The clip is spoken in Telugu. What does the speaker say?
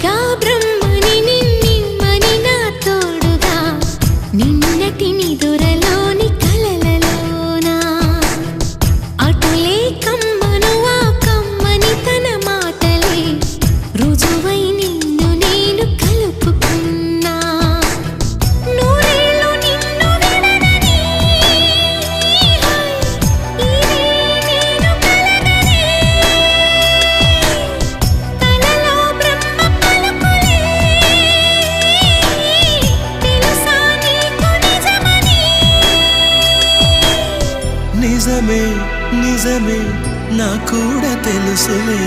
సాక్షిగా బ్రహ్మని నిన్నిమ్మని నా తోడుగా నిన్నటి నిదురలోని కలలలోనా అటులే కమ్మను ఆ కమ్మని తన మాటలే రుజువై నిన్ను నేను కలుపుకున్నా నూరేళ్ళు నిన్ను విడనని ఇదే నేను కలగని తలలో బ్రహ్మ పలుకులే తెలుసా నీకు నిజమని నిజమే నిజమే నా కూడా తెలుసులే